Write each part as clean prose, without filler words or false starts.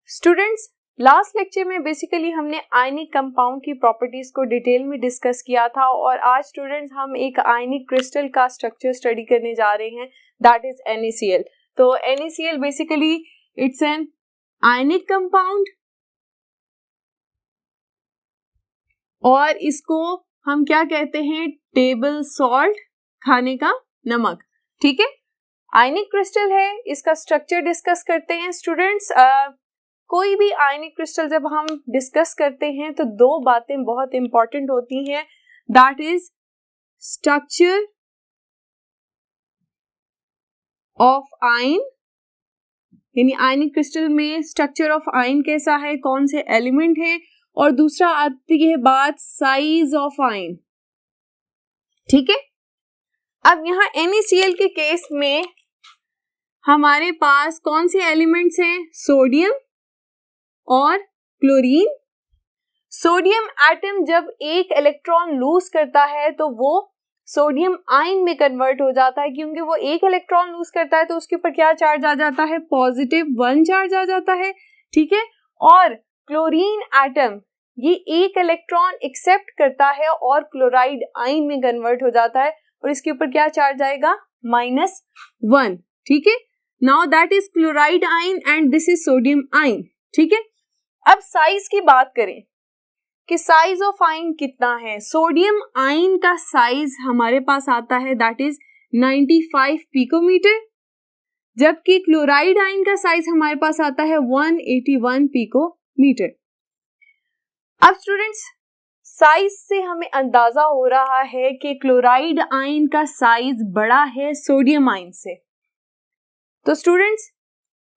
Students, last lecture में basically हमने ionic compound की प्रॉपर्टीज को डिटेल में डिस्कस किया था और आज स्टूडेंट्स हम एक आयनिक क्रिस्टल का स्ट्रक्चर स्टडी करने जा रहे हैं, दैट इज NaCl। तो NaCl basically it's an ionic compound और इसको हम क्या कहते हैं, टेबल सॉल्ट, खाने का नमक। ठीक है, आयनिक क्रिस्टल है, इसका स्ट्रक्चर डिस्कस करते हैं स्टूडेंट्स। कोई भी आयनिक क्रिस्टल जब हम डिस्कस करते हैं तो दो बातें बहुत इंपॉर्टेंट होती हैं, that is structure of ion, यानी आयनिक क्रिस्टल में स्ट्रक्चर ऑफ आयन कैसा है, कौन से एलिमेंट है, और दूसरा आती है बात साइज ऑफ आयन। ठीक है, अब यहाँ NaCl के केस में हमारे पास कौन से एलिमेंट्स हैं, सोडियम और क्लोरीन। सोडियम एटम जब एक इलेक्ट्रॉन लूज करता है तो वो सोडियम आयन में कन्वर्ट हो जाता है, क्योंकि वो एक इलेक्ट्रॉन लूज करता है तो उसके ऊपर क्या चार्ज आ जाता है, +1 चार्ज आ जाता है। ठीक है, और क्लोरीन एटम ये एक इलेक्ट्रॉन एक्सेप्ट करता है और क्लोराइड आयन में कन्वर्ट हो जाता है और इसके ऊपर क्या चार्ज आएगा, -1। ठीक है, now that is chloride ion and this is sodium ion. ठीक है, अब साइज की बात करें कि साइज ऑफ आयन कितना है। सोडियम आयन का साइज हमारे पास आता है दैट इज 95 पिकोमीटर, जबकि क्लोराइड आयन का साइज हमारे पास आता है 181 पिकोमीटर। अब स्टूडेंट्स, साइज से हमें अंदाजा हो रहा है कि क्लोराइड आयन का साइज बड़ा है सोडियम आयन से। तो स्टूडेंट्स,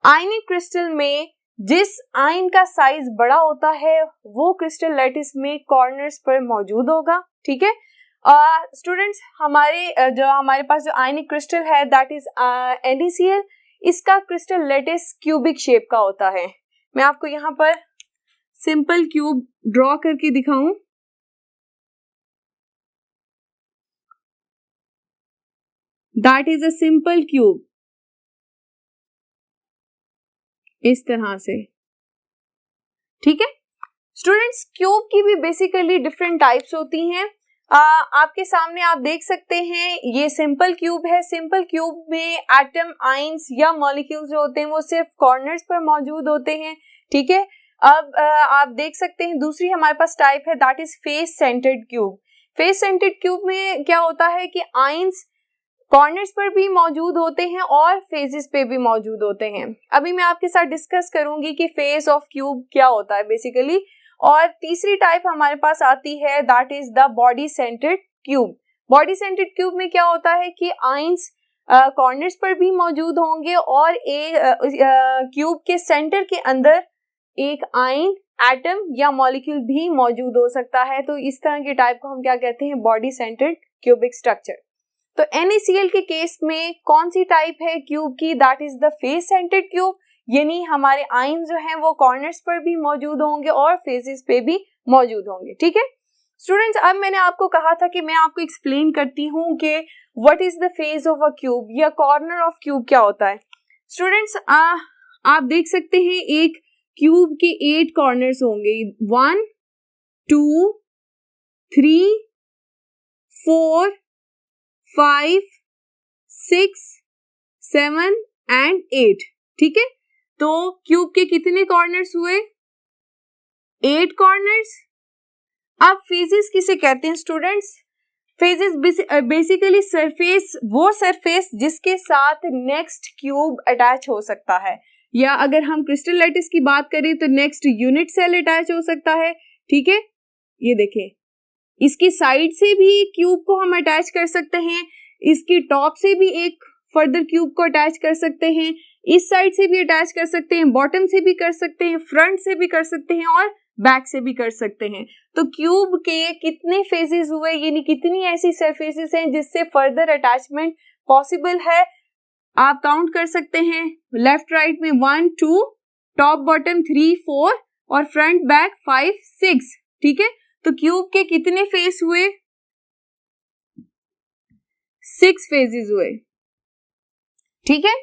आयनिक क्रिस्टल में जिस आयन का साइज बड़ा होता है वो क्रिस्टल लैटिस में कॉर्नर्स पर मौजूद होगा। ठीक है स्टूडेंट्स, हमारे पास जो आयनिक क्रिस्टल है दैट इज NaCl, इसका क्रिस्टल लैटिस क्यूबिक शेप का होता है। मैं आपको यहाँ पर सिंपल क्यूब ड्रॉ करके दिखाऊं। That is a simple cube, इस तरह से। ठीक है स्टूडेंट्स, क्यूब की भी बेसिकली डिफरेंट टाइप्स होती हैं। आपके सामने आप देख सकते हैं ये सिंपल क्यूब है। सिंपल क्यूब में एटम, आयंस या मॉलिक्यूल्स जो होते हैं वो सिर्फ कॉर्नर्स पर मौजूद होते हैं। ठीक है, अब आप देख सकते हैं दूसरी हमारे पास टाइप है that is face centred cube. Face centred cube में क्या होता है कि आयंस कॉर्नर्स पर भी मौजूद होते हैं और फेजेस पे भी मौजूद होते हैं। अभी मैं आपके साथ डिस्कस करूंगी कि फेस ऑफ क्यूब क्या होता है बेसिकली। और तीसरी टाइप हमारे पास आती है that is the body centred cube. Body centred cube में क्या होता है कि आयंस कॉर्नर्स पर भी मौजूद होंगे और एक क्यूब के सेंटर के अंदर एक आयन, एटम या मॉलिक्यूल भी मौजूद हो सकता है। तो इस तरह की टाइप को हम क्या कहते हैं, बॉडी सेंटर्ड क्यूबिक स्ट्रक्चर। तो NaCl के केस में कौन सी टाइप है क्यूब की, that is the face centred cube, यानी हमारे आयन जो हैं वो कॉर्नर्स पर भी मौजूद होंगे और फेसेस पे भी मौजूद होंगे। ठीक है स्टूडेंट्स, अब मैंने आपको कहा था कि मैं आपको एक्सप्लेन करती हूँ कि what is the face of a cube या कॉर्नर ऑफ क्यूब क्या होता है। स्टूडेंट्स, आप देख सकते हैं एक क्यूब के 8 कॉर्नर्स होंगे, 1 2 3 4 5 6 7 एंड 8। ठीक है, तो क्यूब के कितने कॉर्नर्स हुए, 8 कॉर्नर्स। अब फेजेस किसे कहते हैं स्टूडेंट्स, फेजेस बेसिकली सरफेस, वो सरफेस जिसके साथ नेक्स्ट क्यूब अटैच हो सकता है, या अगर हम क्रिस्टल लैटिस की बात करें तो नेक्स्ट यूनिट सेल अटैच हो सकता है। ठीक है, ये देखें, इसकी साइड से भी क्यूब को हम अटैच कर सकते हैं, इसकी टॉप से भी एक फर्दर क्यूब को अटैच कर सकते हैं, इस साइड से भी अटैच कर सकते हैं, बॉटम से भी कर सकते हैं, फ्रंट से भी कर सकते हैं और बैक से भी कर सकते हैं। तो क्यूब के कितने फेजेस हुए, यानी कितनी ऐसी सरफेसेस हैं जिससे फर्दर अटैचमेंट पॉसिबल है, आप काउंट कर सकते हैं। लेफ्ट राइट में 1 2, टॉप बॉटम 3 4 और फ्रंट बैक 5 6। ठीक है, तो क्यूब के कितने फेस हुए, 6 फेजेस हुए। ठीक है,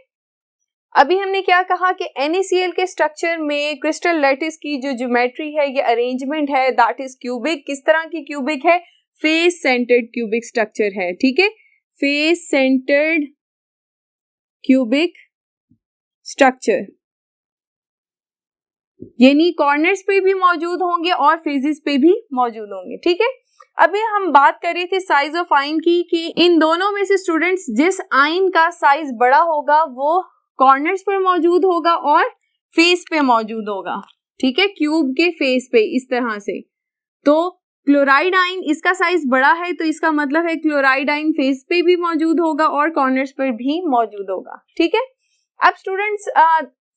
अभी हमने क्या कहा कि NaCl के स्ट्रक्चर में क्रिस्टल लैटिस की जो ज्योमेट्री है, ये अरेंजमेंट है, दैट इज क्यूबिक। किस तरह की क्यूबिक है? फेस सेंटर्ड क्यूबिक स्ट्रक्चर है, ठीक है, फेस सेंटर्ड क्यूबिक स्ट्रक्चर, यानी कॉर्नर्स पे भी मौजूद होंगे और फेजेस पे भी मौजूद होंगे, ठीक है। अभी हम बात कर रहे थे साइज ऑफ आयन की कि इन दोनों में से स्टूडेंट्स जिस आयन का साइज बड़ा होगा वो कॉर्नर्स पर मौजूद होगा और फेस पे मौजूद होगा, ठीक है, क्यूब के फेस पे इस तरह से। तो क्लोराइड आयन, इसका साइज बड़ा है तो इसका मतलब है क्लोराइड आयन फेस पे भी मौजूद होगा और कॉर्नर्स पर भी मौजूद होगा, ठीक है। अब स्टूडेंट्स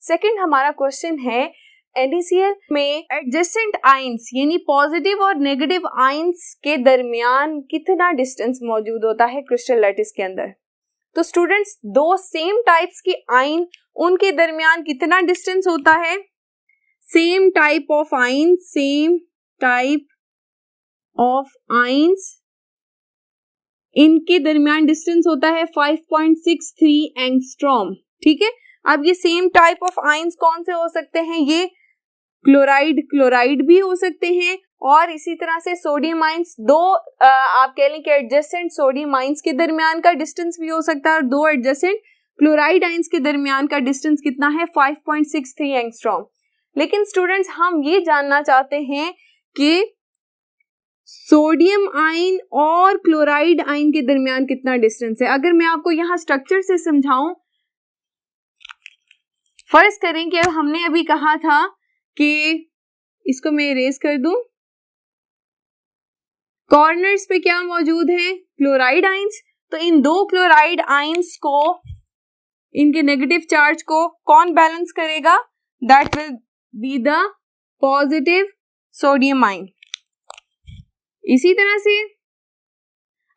सेकंड हमारा क्वेश्चन है, NaCl में एडजेसेंट आयंस यानी पॉजिटिव और नेगेटिव आयंस के दरमियान कितना डिस्टेंस मौजूद होता है क्रिस्टल लैटिस के अंदर? तो स्टूडेंट्स दो सेम टाइप्स की आयन, उनके दरमियान कितना डिस्टेंस होता है? Same type of ion, same type of ions, इनके दरमियान डिस्टेंस होता है 5.63 एंगस्ट्रॉम, ठीक है। अब ये सेम टाइप ऑफ आयंस कौन से हो सकते हैं? ये क्लोराइड भी हो सकते हैं और इसी तरह से सोडियम आयंस, दो आप कह लें कि एडजेसेंट सोडियम आयंस के दरमियान का डिस्टेंस भी हो सकता है और दो एडजेसेंट क्लोराइड आयंस के दरमियान का डिस्टेंस कितना है? 5.63 एंगस्ट्रॉम। लेकिन स्टूडेंट्स हम ये जानना चाहते हैं कि सोडियम आयन और क्लोराइड आयन के दरमियान कितना डिस्टेंस है। अगर मैं आपको यहां स्ट्रक्चर से समझाऊं, फर्ज करें कि हमने अभी कहा था कि इसको मैं इरेज कर दूं, कॉर्नर्स पे क्या मौजूद है? Chloride ions. तो इन दो क्लोराइड आयंस को, इनके नेगेटिव चार्ज को कौन बैलेंस करेगा? That will be the positive sodium ion. इसी तरह से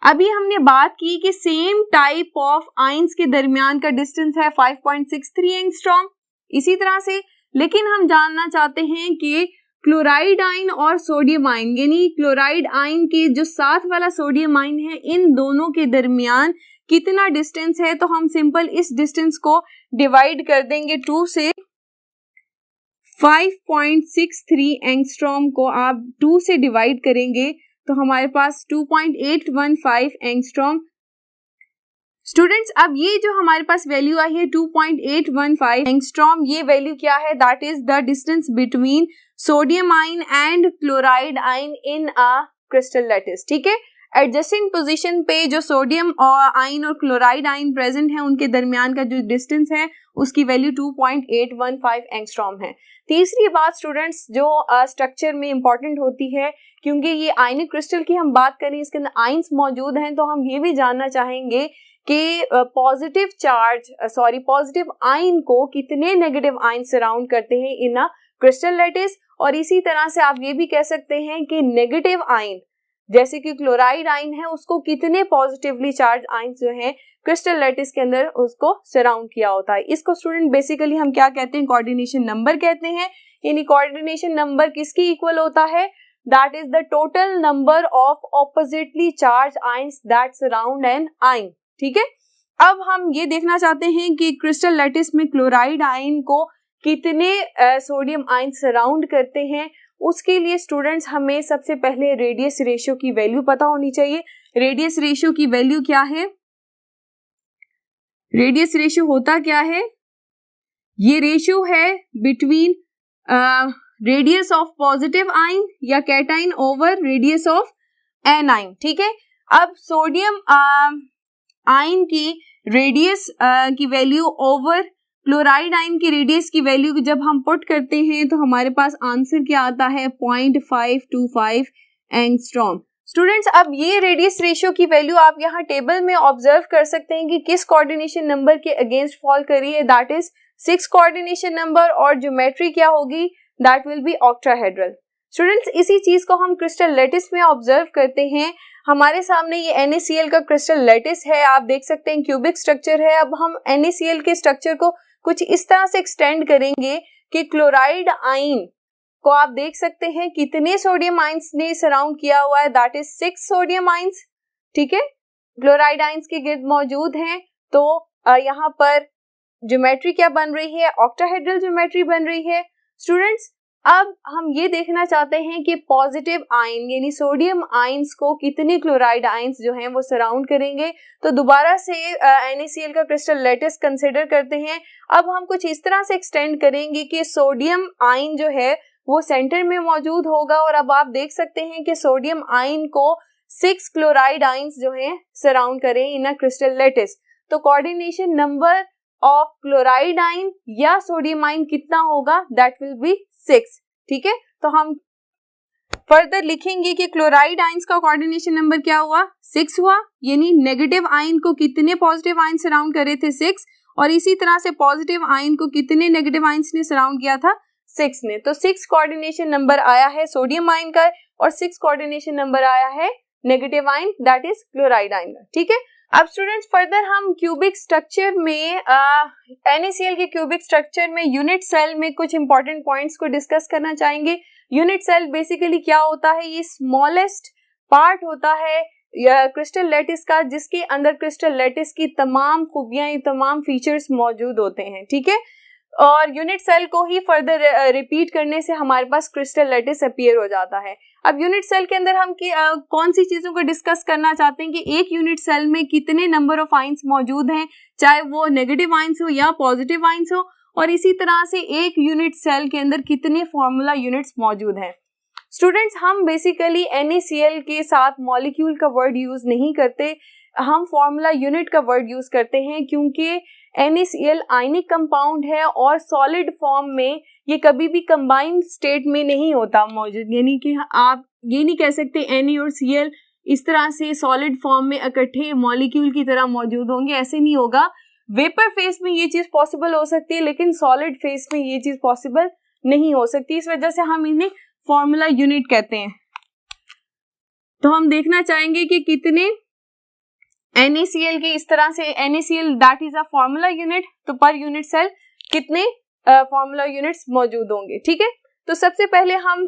अभी हमने बात की कि सेम टाइप ऑफ आयंस के दरमियान का डिस्टेंस है 5.63 एंगस्ट्रॉम। इसी तरह से लेकिन हम जानना चाहते हैं कि क्लोराइड आयन और सोडियम आयन, यानी क्लोराइड आयन के जो साथ वाला सोडियम आयन है, इन दोनों के दरमियान कितना डिस्टेंस है। तो हम सिंपल इस डिस्टेंस को डिवाइड कर देंगे 2 से। 5.63 एंगस्ट्रॉम को आप 2 से डिवाइड करेंगे तो हमारे पास 2.815 एंगस्ट्रॉम। स्टूडेंट्स अब ये जो हमारे पास वैल्यू आई है 2.815 एंगस्ट्रॉम, ये वैल्यू क्या है? That is the distance between sodium ion and chloride ion in a crystal lattice, ठीक है। एडजेसेंट पोजीशन पे जो सोडियम आयन और क्लोराइड आयन प्रेजेंट है, उनके दरमियान का जो डिस्टेंस है उसकी वैल्यू 2.815 एंगस्ट्रॉम है। तीसरी बात स्टूडेंट्स जो स्ट्रक्चर में इंपॉर्टेंट होती है, क्योंकि ये आयनिक क्रिस्टल की हम बात करें, इसके अंदर आयंस मौजूद हैं, तो हम ये भी जानना चाहेंगे कि पॉजिटिव आयन को कितने नेगेटिव आयन सराउंड करते हैं इन अ क्रिस्टल लैटिस। और इसी तरह से आप ये भी कह सकते हैं कि नेगेटिव आयन जैसे कि क्लोराइड आयन है, उसको कितने पॉजिटिवली चार्ज आयन जो हैं क्रिस्टल लैटिस के अंदर उसको सराउंड किया होता है। इसको स्टूडेंट बेसिकली हम क्या कहते हैं? कोऑर्डिनेशन नंबर कहते हैं। यानी कोऑर्डिनेशन नंबर किसकी इक्वल होता है? That is the total number of oppositely charged ions that surround an ion, ठीक है। अब हम ये देखना चाहते हैं कि क्रिस्टल लैटिस में क्लोराइड आयन को कितने सोडियम आयन सराउंड करते हैं। उसके लिए स्टूडेंट्स हमें सबसे पहले रेडियस रेशियो की वैल्यू पता होनी चाहिए। रेडियस रेशियो की वैल्यू क्या है? रेडियस रेशियो होता क्या है? ये रेशियो है between radius of positive ion या cation over radius of anion, ठीक है। अब सोडियम आयन की रेडियस की वैल्यू ओवर क्लोराइड आयन की रेडियस की वैल्यू जब हम पुट करते हैं तो हमारे पास आंसर क्या आता है? 0.525 एंगस्ट्रॉम। स्टूडेंट्स अब ये रेडियस रेशियो की वैल्यू आप यहाँ टेबल में ऑब्जर्व कर सकते हैं कि किस कोऑर्डिनेशन नंबर के अगेंस्ट फॉल कर रही है। दैट इज 6 कोऑर्डिनेशन नंबर और ज्योमेट्री क्या होगी? That will be octahedral. Students इसी चीज को हम क्रिस्टल लैटिस में ऑब्जर्व करते हैं। हमारे सामने ये NaCl का क्रिस्टल लैटिस है, आप देख सकते हैं क्यूबिक स्ट्रक्चर है। अब हम NaCl के स्ट्रक्चर को कुछ इस तरह से एक्सटेंड करेंगे कि क्लोराइड आयन को आप देख सकते हैं कितने सोडियम आयंस ने सराउंड किया हुआ है। दैट इज 6 सोडियम आयंस, ठीक है, क्लोराइड आयंस के गिर्द मौजूद हैं। तो यहाँ पर ज्योमेट्री क्या बन रही है, ऑक्टाहेड्रल ज्योमेट्री बन रही है। स्टूडेंट्स अब हम ये देखना चाहते हैं कि पॉजिटिव आयन यानी सोडियम आयंस को कितने क्लोराइड आयंस जो हैं वो सराउंड करेंगे। तो दोबारा से NaCl का क्रिस्टल लैटिस कंसिडर करते हैं। अब हम कुछ इस तरह से एक्सटेंड करेंगे कि सोडियम आयन जो है वो सेंटर में मौजूद होगा और अब आप देख सकते हैं कि सोडियम आयन को 6 क्लोराइड आयंस जो हैं सराउंड करें इन अ क्रिस्टल लैटिस। तो coordination number of chloride ion या सोडियम आयन कितना होगा, दैट विल बी 6। ठीक है, तो हम फर्दर लिखेंगे कि क्लोराइड आयंस का कोऑर्डिनेशन नंबर क्या हुआ, 6 हुआ, यानी नेगेटिव आयन को कितने पॉजिटिव आयन सराउंड करे थे, 6, और इसी तरह से पॉजिटिव आयन को कितने नेगेटिव आयंस ने सराउंड किया था, 6 ने। तो 6 कोऑर्डिनेशन नंबर आया है सोडियम आयन का और 6 कोऑर्डिनेशन नंबर आया है negative ion that is chloride ion का। ठीक है, अब स्टूडेंट्स फर्दर हम क्यूबिक स्ट्रक्चर में NaCl के क्यूबिक स्ट्रक्चर में यूनिट सेल में कुछ इंपॉर्टेंट पॉइंट्स को डिस्कस करना चाहेंगे। यूनिट सेल बेसिकली क्या होता है, ये स्मॉलेस्ट पार्ट होता है क्रिस्टल लैटिस का जिसके अंदर क्रिस्टल लैटिस की तमाम खूबियां, तमाम फीचर्स मौजूद होते हैं। ठीक है, और यूनिट सेल को ही फर्दर रिपीट करने से हमारे पास क्रिस्टल लैटिस अपीयर हो जाता है। अब यूनिट सेल के अंदर हम कौन सी चीजों को डिस्कस करना चाहते हैं कि एक यूनिट सेल में कितने नंबर ऑफ आयंस मौजूद हैं, चाहे वो नेगेटिव आयंस हो या पॉजिटिव आयंस हो, और इसी तरह से एक यूनिट सेल के अंदर कितने फॉर्मूला यूनिट्स मौजूद हैं। स्टूडेंट्स हम बेसिकली NaCl के साथ मॉलिक्यूल का वर्ड यूज नहीं करते, हम फॉर्मूला यूनिट का वर्ड यूज करते हैं क्योंकि NaCl आयनिक कंपाउंड है और सॉलिड फॉर्म में ये कभी भी कंबाइंड स्टेट में नहीं होता मौजूद, यानी कि आप ये नहीं कह सकते Na और Cl इस तरह से सॉलिड फॉर्म में इकट्ठे मॉलिक्यूल की तरह मौजूद होंगे, ऐसे नहीं होगा। वेपर फेस में ये चीज पॉसिबल हो सकती है लेकिन सॉलिड फेस में ये चीज पॉसिबल नहीं हो सकती, इस वजह से हम इन्हें फॉर्मूला यूनिट कहते हैं। तो हम देखना चाहेंगे कि कितने NaCl के इस तरह से NaCl that is a formula unit, तो पर यूनिट सेल कितने फॉर्मूला यूनिट्स मौजूद होंगे। ठीक है, तो सबसे पहले हम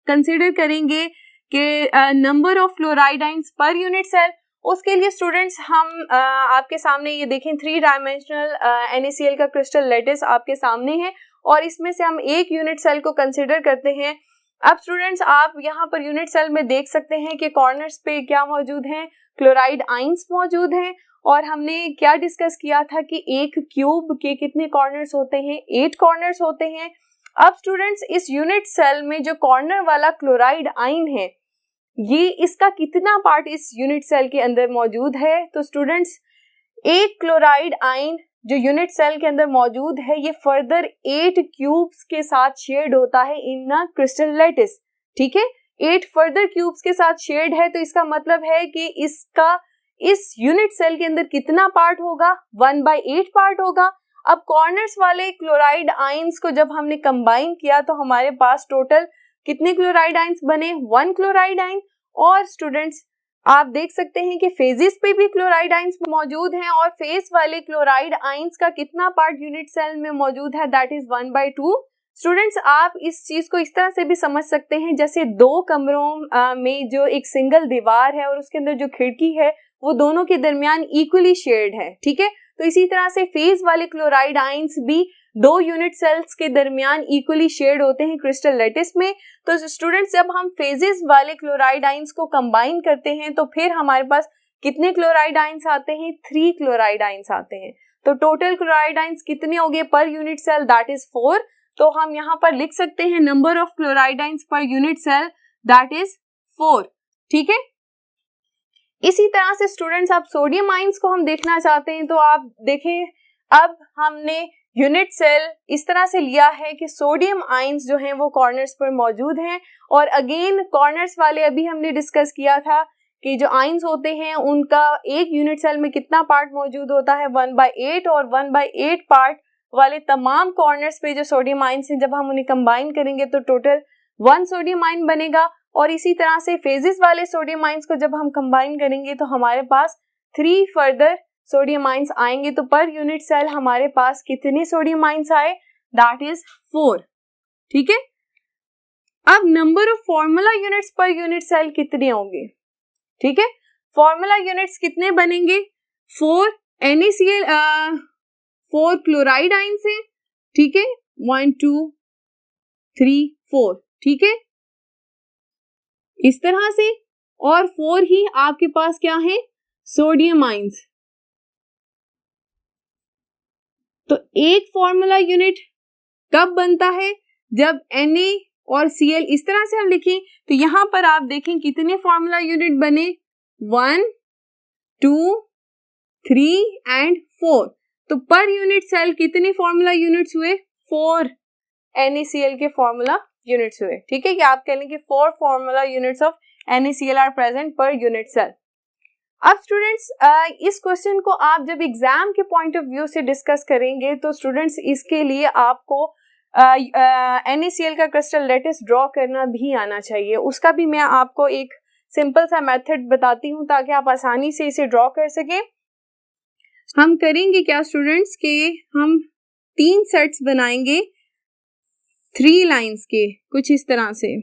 कंसीडर करेंगे कि number of chloride ions per unit cell. उसके लिए स्टूडेंट्स हम आपके सामने ये देखें 3 डायमेंशनल NaCl का क्रिस्टल लैटिस आपके सामने है और इसमें से हम एक यूनिट सेल को कंसीडर करते हैं। अब स्टूडेंट्स आप यहाँ पर यूनिट सेल में देख सकते हैं कि कॉर्नर्स पे क्या मौजूद हैं, क्लोराइड आयंस मौजूद हैं, और हमने क्या डिस्कस किया था कि एक क्यूब के कितने कॉर्नर्स होते हैं, 8 कॉर्नर्स होते हैं। अब स्टूडेंट्स इस यूनिट सेल में जो कॉर्नर वाला क्लोराइड आयन है ये इसका कितना पार्ट इस यूनिट सेल के अंदर मौजूद है, तो स्टूडेंट्स एक क्लोराइड आयन जो यूनिट सेल के अंदर मौजूद है ये फर्दर 8 क्यूब्स के साथ शेयर्ड होता है इन अ क्रिस्टल लैटिस। ठीक है, 8 फर्दर क्यूब्स के साथ शेयर्ड है, तो इसका मतलब है कि इसका इस यूनिट सेल के अंदर कितना पार्ट होगा, 1/8 पार्ट होगा। अब कॉर्नर्स वाले क्लोराइड आयंस को जब हमने कंबाइन किया तो हमारे पास टोटल कितने क्लोराइड आयंस बने, 1 क्लोराइड आयन। और स्टूडेंट्स आप देख सकते हैं कि फेजेस पे भी क्लोराइड आयंस मौजूद हैं और फेस वाले क्लोराइड आयंस का कितना पार्ट यूनिट सेल में मौजूद है, दैट इज 1/2। स्टूडेंट्स आप इस चीज को इस तरह से भी समझ सकते हैं जैसे 2 कमरों में जो एक सिंगल दीवार है और उसके अंदर जो खिड़की है वो दोनों के दरमियान इक्वली शेयर्ड है। ठीक है, तो इसी तरह से फेज वाले क्लोराइड आयंस भी 2 यूनिट सेल्स के दरमियान इक्वली शेयर्ड होते हैं क्रिस्टल लैटिस में। तो स्टूडेंट्स जब हम फेजेस वाले क्लोराइड आयंस को कंबाइन करते हैं तो फिर हमारे पास कितने क्लोराइड आयंस आते हैं, 3 क्लोराइड आयंस आते हैं। तो टोटल क्लोराइड आयंस कितने हो गए पर यूनिट सेल, दैट इज 4। तो हम यहाँ पर लिख सकते हैं number of chloride ions per unit cell that is 4। ठीक है, इसी तरह से स्टूडेंट्स आप सोडियम आयंस को हम देखना चाहते हैं तो आप देखें अब हमने यूनिट सेल इस तरह से लिया है कि सोडियम आयंस जो हैं वो कॉर्नर्स पर मौजूद हैं, और अगेन कॉर्नर्स वाले अभी हमने डिस्कस किया था कि जो आयंस होते हैं उनका एक यूनिट सेल में कितना पार्ट मौजूद होता है, 1/8, और 1/8 पार्ट वाले तमाम कॉर्नर्स पे जो सोडियम आयंस हैं जब हम उन्हें कंबाइन करेंगे तो टोटल 1 सोडियम आयन बनेगा। और इसी तरह से फेजेस वाले सोडियम आयंस को जब हम कंबाइन करेंगे तो हमारे पास 3 फर्दर सोडियम आयंस आएंगे। तो पर यूनिट सेल हमारे पास कितने सोडियम आयंस आए, दैट इज 4। ठीक है, अब number of formula units per unit cell कितने होंगे। ठीक है, फॉर्मूला यूनिट्स कितने बनेंगे, 4 NaCl 4 क्लोराइड आइंस हैं, ठीक है, 1 2 3 4, ठीक है, इस तरह से, और 4 ही आपके पास क्या है, सोडियम आइंस। तो एक फॉर्मूला यूनिट कब बनता है, जब Na और Cl इस तरह से हम लिखें, तो यहां पर आप देखें कितने फॉर्मूला यूनिट बने, 1 2 3 एंड 4। तो पर यूनिट सेल कितने फॉर्मूला यूनिट्स हुए, 4 NaCl के फॉर्मूला यूनिट्स हुए, ठीक है, कि आप कह लें कि 4 formula units of NaCl are present per unit cell. अब स्टूडेंट्स इस क्वेश्चन को आप जब एग्जाम के पॉइंट ऑफ व्यू से डिस्कस करेंगे तो स्टूडेंट्स इसके लिए आपको NaCl का क्रिस्टल लैटिस ड्रॉ करना भी आना चाहिए। उसका भी मैं आपको एक सिंपल सा मेथड बताती हूँ ताकि आप आसानी से इसे ड्रॉ कर सकें। हम करेंगे क्या स्टूडेंट्स के हम 3 सेट्स बनाएंगे 3 लाइंस के, कुछ इस तरह से।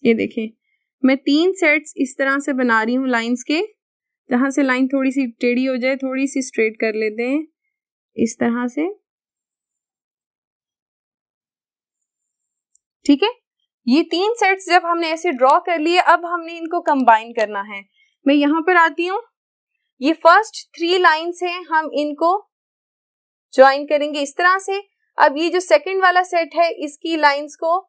ये देखें मैं 3 सेट्स इस तरह से बना रही हूँ लाइंस के, जहां से लाइन थोड़ी सी टेढ़ी हो जाए, थोड़ी सी स्ट्रेट कर लेते हैं इस तरह से, ठीक है। ये 3 सेट्स जब हमने ऐसे ड्रॉ कर लिए, अब हमने इनको कंबाइन करना है। मैं यहां पर आती हूँ, ये फर्स्ट 3 लाइंस हैं, हम इनको ज्वाइन करेंगे इस तरह से। अब ये जो सेकंड वाला सेट है इसकी लाइंस को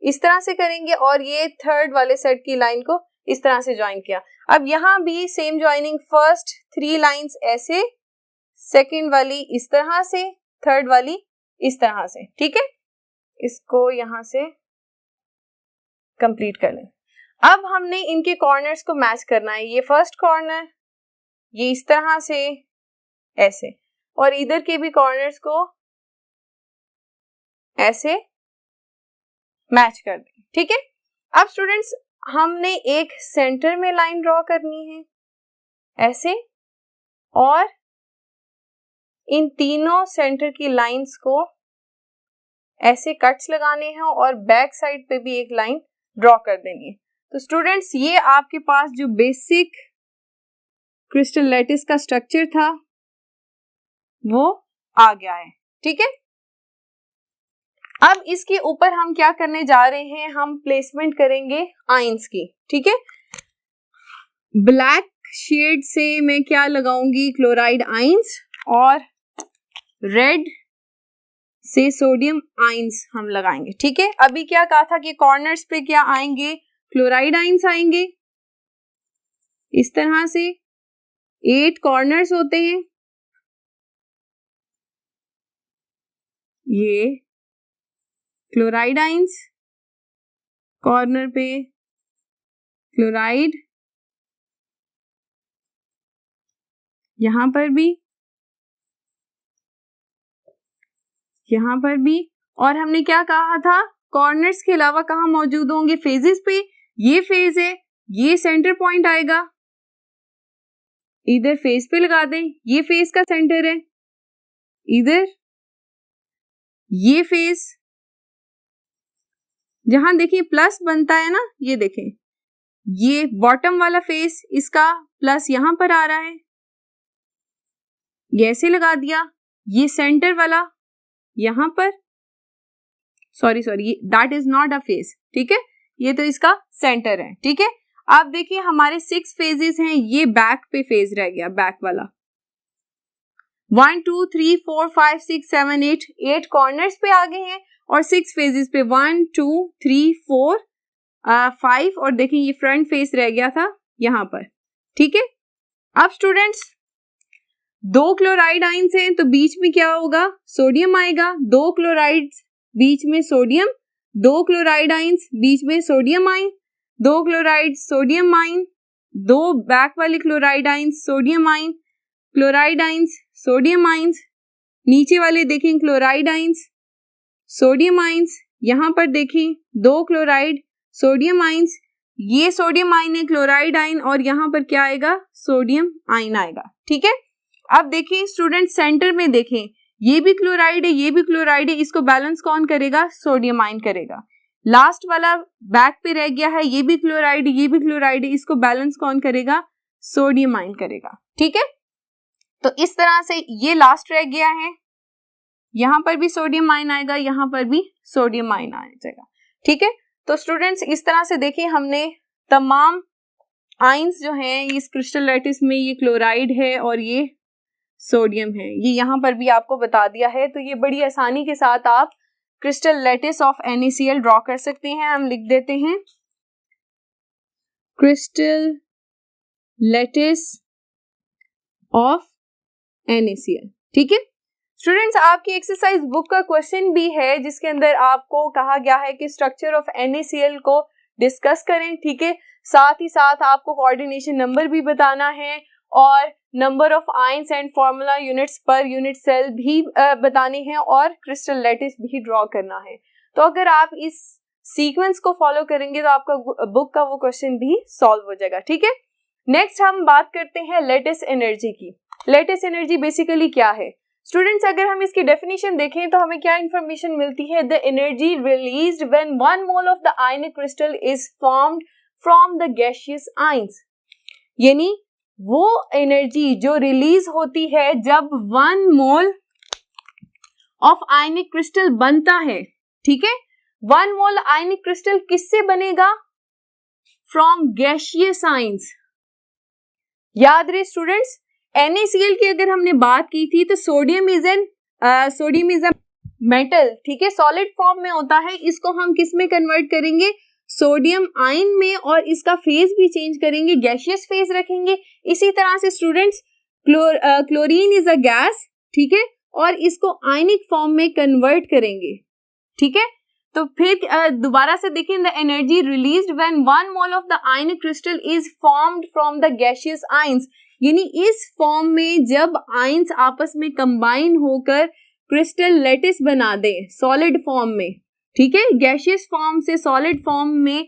इस तरह से करेंगे और ये थर्ड वाले सेट की लाइन को इस तरह से ज्वाइन किया। अब यहां भी सेम ज्वाइनिंग, फर्स्ट 3 लाइंस ऐसे, सेकंड वाली इस तरह से, थर्ड वाली इस तरह से, ठीक है। इसको यहां से कंप्लीट कर लें। अब हमने इनके कॉर्नर्स को मैच करना है। ये फर्स्ट कॉर्नर ये इस तरह से ऐसे, और इधर के भी कॉर्नर्स को ऐसे मैच कर दें, ठीक है। अब स्टूडेंट्स हमने एक सेंटर में लाइन ड्रॉ करनी है ऐसे, और इन तीनों सेंटर की लाइंस को ऐसे कट्स लगाने हैं और बैक साइड पे भी एक लाइन ड्रॉ कर देनी है। तो स्टूडेंट्स ये आपके पास जो बेसिक क्रिस्टल लैटिस का स्ट्रक्चर था वो आ गया है, ठीक है। अब इसके ऊपर हम क्या करने जा रहे हैं, हम प्लेसमेंट करेंगे आइंस की, ठीक है। ब्लैक शेड से मैं क्या लगाऊंगी, क्लोराइड आइंस, और रेड से सोडियम आइंस हम लगाएंगे, ठीक है। अभी क्या कहा था कि कॉर्नर्स पे क्या आएंगे, क्लोराइड आइंस आएंगे इस तरह से। 8 कॉर्नर्स होते हैं, ये क्लोराइड आइंस, कॉर्नर पे क्लोराइड, यहां पर भी, यहां पर भी। और हमने क्या कहा था, कॉर्नर्स के अलावा कहाँ मौजूद होंगे, फेजेस पे। ये फेज है, ये सेंटर पॉइंट आएगा, इधर फेज पे लगा दें, ये फेज का सेंटर है, इधर ये फेज, जहां देखिए प्लस बनता है ना, ये देखें ये बॉटम वाला फेस, इसका प्लस यहां पर आ रहा है, ये ऐसे लगा दिया। ये सेंटर वाला यहां पर, sorry that is not a face, ठीक है, ये तो इसका सेंटर है, ठीक है। आप देखिए हमारे 6 फेजेस हैं, ये बैक पे फेज रह गया, बैक वाला। 1 2 3 4 5 6 7 8 कॉर्नर्स पे आ गए हैं, और 6 फेजेस पे 1 2 3 4 5, और देखिए ये फ्रंट फेस रह गया था यहां पर, ठीक है। अब स्टूडेंट्स 2 क्लोराइड आइंस हैं, तो बीच में क्या होगा, सोडियम आएगा। 2 क्लोराइड बीच में सोडियम, 2 क्लोराइड आइंस बीच में सोडियम आइन, 2 क्लोराइड सोडियम आइन, 2 बैक वाले क्लोराइड आइंस सोडियम आइन, क्लोराइड आइंस सोडियम आइंस, नीचे वाले देखें क्लोराइड आइंस सोडियम आइंस, यहां पर देखें 2 क्लोराइड सोडियम आइंस, ये सोडियम आइन है, क्लोराइड आइन, और यहां पर क्या आएगा, सोडियम आइन आएगा, ठीक है। अब देखिए स्टूडेंट सेंटर में देखें, ये भी क्लोराइड है, ये भी क्लोराइड है, इसको बैलेंस कौन करेगा, सोडियम आइन करेगा। लास्ट वाला बैक पे रह गया है, ये भी क्लोराइड है, ये भी क्लोराइड है, इसको बैलेंस कौन करेगा, सोडियम आयन करेगा। ठीक है, तो इस तरह से ये लास्ट रह गया है, यहां पर भी सोडियम आयन आएगा, यहां पर भी सोडियम आयन आ जाएगा। ठीक है, तो स्टूडेंट्स इस तरह से देखिए हमने तमाम आयंस जो हैं इस क्रिस्टल लैटिस में, ये क्लोराइड है और ये सोडियम है, ये यहां पर भी आपको बता दिया है। तो ये बड़ी आसानी के साथ आप crystal lattice of NaCl draw कर सकते हैं। हम लिख देते हैं क्रिस्टल लैटिस ऑफ NaCl। ठीक है स्टूडेंट्स, आपकी एक्सरसाइज बुक का क्वेश्चन भी है जिसके अंदर आपको कहा गया है कि स्ट्रक्चर ऑफ NaCl को डिस्कस करें। ठीक है, साथ ही साथ आपको कोऑर्डिनेशन नंबर भी बताना है और number of ions and formula units per unit cell भी बताने हैं और क्रिस्टल लैटिस भी ड्रॉ करना है। तो अगर आप इस सीक्वेंस को फॉलो करेंगे तो आपका बुक का वो क्वेश्चन भी सॉल्व हो जाएगा। ठीक है, नेक्स्ट हम बात करते हैं लैटिस एनर्जी की। लैटिस एनर्जी बेसिकली क्या है स्टूडेंट्स? अगर हम इसकी डेफिनेशन देखें तो हमें क्या इंफॉर्मेशन मिलती है? The energy released when 1 mole of the ionic crystal is formed from the gaseous ions, यानी वो एनर्जी जो रिलीज होती है जब 1 मोल ऑफ आयनिक क्रिस्टल बनता है। ठीक है, 1 मोल आयनिक क्रिस्टल किससे बनेगा? From gaseous ions. याद रहे स्टूडेंट्स, NaCl की अगर हमने बात की थी तो सोडियम इज अ मेटल। ठीक है, सॉलिड फॉर्म में होता है, इसको हम किस में कन्वर्ट करेंगे? सोडियम आयन में, और इसका फेज भी चेंज करेंगे, गैसियस फेज रखेंगे। इसी तरह से students chlorine is a gas. ठीक है, और इसको आयनिक फॉर्म में कन्वर्ट करेंगे। ठीक है, तो फिर दोबारा से देखें, the energy released when 1 mole of the ionic crystal is formed from the gaseous ions, यानी इस फॉर्म में जब आयंस आपस में कंबाइन होकर क्रिस्टल लैटिस बना दे सॉलिड फॉर्म में। ठीक है, गैसियस फॉर्म से सॉलिड फॉर्म में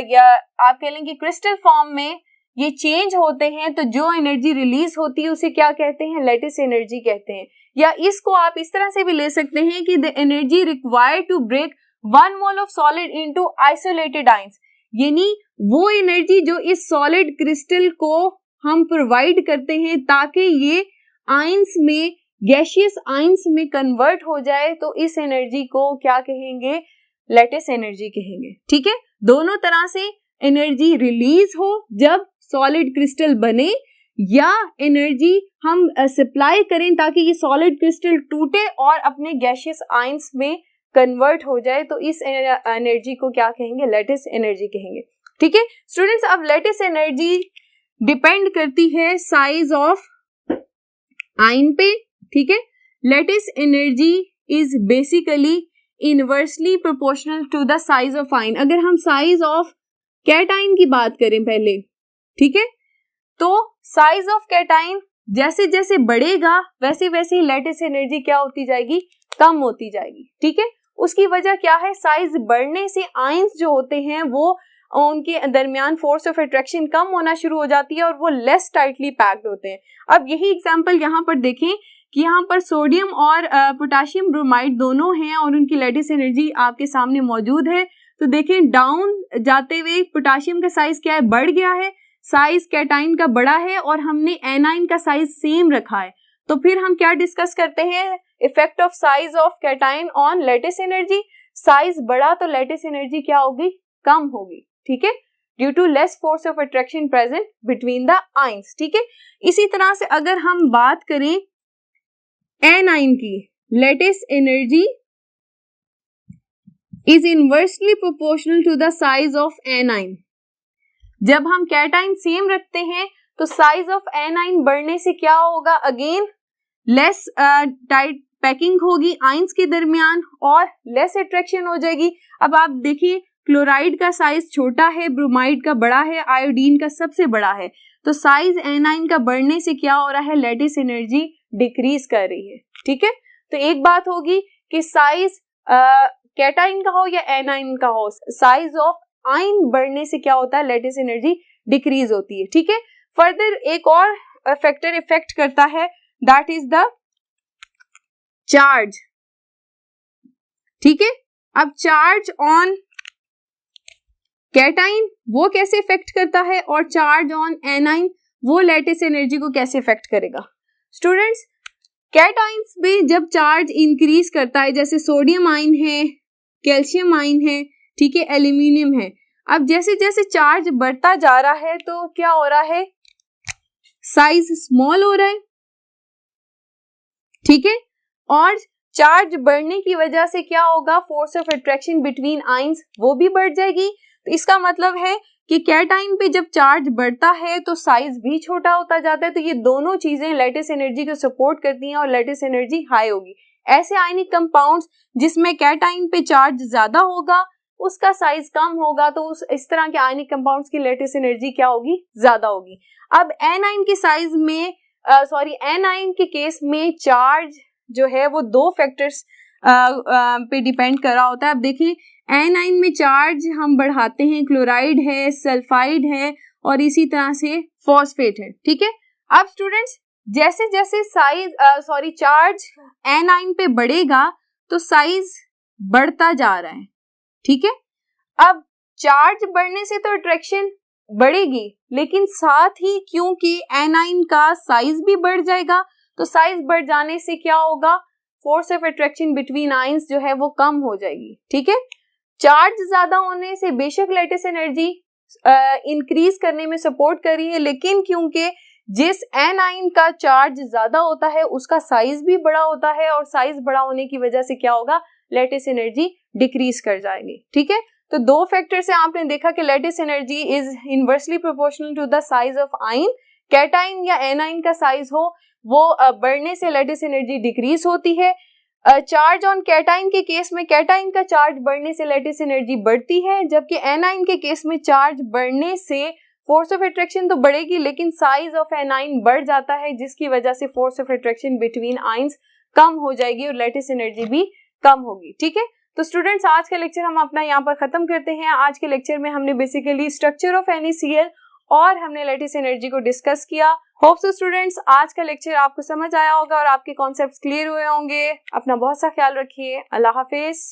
या आप कह लें कि क्रिस्टल फॉर्म में ये चेंज होते हैं, तो जो एनर्जी रिलीज होती है उसे क्या कहते हैं? लैटिस एनर्जी कहते हैं। या इसको आप इस तरह से भी ले सकते हैं कि the energy required to break 1 mole of solid into isolated ions, यानी वो एनर्जी जो इस सॉलिड क्रिस्टल को हम प्रोवाइड करते हैं ताकि ये आयंस में, गैसियस आयंस में कन्वर्ट हो जाए, तो इस एनर्जी को क्या कहेंगे? लैटिस एनर्जी कहेंगे। ठीक है, दोनों तरह से एनर्जी रिलीज हो जब सॉलिड क्रिस्टल बने, या एनर्जी हम सप्लाई करें ताकि ये सॉलिड क्रिस्टल टूटे और अपने गैसियस आयंस में कन्वर्ट हो जाए, तो इस एनर्जी को क्या कहेंगे? लैटिस एनर्जी कहेंगे। ठीक है स्टूडेंट्स, अब लैटिस एनर्जी डिपेंड करती है साइज ऑफ आयन पे। ठीक है, lattice energy is basically inversely proportional to the size of ion. अगर हम साइज ऑफ कैटायन की बात करें पहले, ठीक है, तो साइज ऑफ कैटायन जैसे जैसे बढ़ेगा वैसे वैसे ही लैटिस एनर्जी क्या होती जाएगी? कम होती जाएगी। ठीक है, उसकी वजह क्या है? साइज बढ़ने से आयंस जो होते हैं वो उनके दरमियान फोर्स ऑफ अट्रैक्शन कम होना शुरू हो जाती है और वो लेस टाइटली पैक्ड होते हैं। अब यही एग्जांपल यहाँ पर देखें कि यहाँ पर सोडियम और पोटेशियम ब्रोमाइड दोनों हैं और उनकी लैटिस एनर्जी आपके सामने मौजूद है। तो देखें, डाउन जाते हुए पोटेशियम का साइज क्या है? बढ़ गया है, साइज कैटाइन का बड़ा है, और हमने एनाइन का साइज सेम रखा है। तो फिर हम क्या डिस्कस करते हैं? Effect of size of cation on lattice energy. Size बढ़ा तो लैटिस एनर्जी क्या होगी? कम होगी। ठीक है, due to less force of attraction present between the ions. ठीक है, इसी तरह से अगर हम बात करें एनाइन की, lattice energy is inversely proportional to the size of anion. जब हम कैटाइन सेम रखते हैं तो साइज ऑफ एनाइन बढ़ने से क्या होगा? अगेन लेस टाइट पैकिंग होगी आयंस के दरमियान और लेस अट्रैक्शन हो जाएगी। अब आप देखिए, क्लोराइड का साइज छोटा है, ब्रोमाइड का बड़ा है, आयोडीन का सबसे बड़ा है। तो साइज एनाइन का बढ़ने से क्या हो रहा है? लैटिस एनर्जी डिक्रीज कर रही है। ठीक है, तो एक बात होगी कि साइज कैटाइन का हो या एनाइन का हो, साइज ऑफ आयन बढ़ने से क्या होता है? लैटिस एनर्जी डिक्रीज होती है। ठीक है, फर्दर एक और फैक्टर इफेक्ट करता है, दैट इज द चार्ज। ठीक है, अब चार्ज ऑन कैटाइन वो कैसे इफेक्ट करता है और चार्ज ऑन एनाइन वो लैटिस एनर्जी को कैसे इफेक्ट करेगा। स्टूडेंट्स, कैटाइंस में जब चार्ज इंक्रीज करता है, जैसे सोडियम आयन है, कैल्शियम आयन है, ठीक है, एल्यूमिनियम है, अब जैसे जैसे चार्ज बढ़ता जा रहा है तो क्या हो रहा है, साइज स्मॉल हो रहा है, ठीक है, और चार्ज बढ़ने की वजह से क्या होगा, force of attraction between ions वो भी बढ़ जाएगी। तो इसका मतलब है कि कैटाइन पे जब चार्ज बढ़ता है तो साइज भी छोटा होता जाता है। तो ये दोनों चीजें लैटिस एनर्जी को सपोर्ट करती हैं और लैटिस एनर्जी हाई होगी। ऐसे आयनिक कंपाउंड्स जिसमें कैटाइन पे चार्ज ज्यादा होगा उसका साइज कम होगा, तो इस तरह के आयनिक कंपाउंड्स की लैटिस एनर्जी क्या होगी, ज्यादा होगी। अब एनाइन के साइज में एनाइन के केस में चार्ज जो है वो दो फैक्टर्स पे डिपेंड कर रहा होता है। अब देखिए एनाइन में चार्ज हम बढ़ाते हैं, क्लोराइड है, सल्फाइड है और इसी तरह से फॉस्फेट है, ठीक है। अब स्टूडेंट्स जैसे जैसे चार्ज एनाइन पे बढ़ेगा तो साइज बढ़ता जा रहा है, ठीक है। अब चार्ज बढ़ने से तो अट्रैक्शन बढ़ेगी, लेकिन साथ ही क्योंकि एनाइन का साइज भी बढ़ जाएगा तो साइज बढ़ जाने से क्या होगा, force of attraction between ions जो है वो कम हो जाएगी, ठीक है। चार्ज ज्यादा होने से बेशक लैटिस एनर्जी इंक्रीज करने में सपोर्ट कर रही है, लेकिन क्योंकि जिस एनाइन का चार्ज ज्यादा होता है उसका साइज भी बड़ा होता है और साइज बड़ा होने की वजह से क्या होगा, लैटिस एनर्जी डिक्रीज कर जाएगी, ठीक है। तो दो फैक्टर से आपने देखा कि lattice energy is inversely proportional to the size of ion. Cation या एनाइन का साइज हो वो बढ़ने से लैटिस एनर्जी डिक्रीज होती है। चार्ज ऑन कैटाइन के केस में कैटाइन का चार्ज बढ़ने से लैटिस एनर्जी बढ़ती है, जबकि एनाइन के केस में चार्ज बढ़ने से फोर्स ऑफ अट्रैक्शन तो बढ़ेगी लेकिन साइज ऑफ एनाइन बढ़ जाता है, जिसकी वजह से force of attraction between ions कम हो जाएगी और लैटिस एनर्जी भी कम होगी, ठीक है। तो स्टूडेंट्स आज का लेक्चर हम अपना यहाँ पर खत्म करते हैं। आज के लेक्चर में हमने बेसिकली स्ट्रक्चर ऑफ NaCl और हमने लैटिस एनर्जी को डिस्कस किया। होप सो स्टूडेंट्स आज का लेक्चर आपको समझ आया होगा और आपके कॉन्सेप्ट्स क्लियर हुए होंगे। अपना बहुत सा ख्याल रखिए। अल्लाह हाफिज।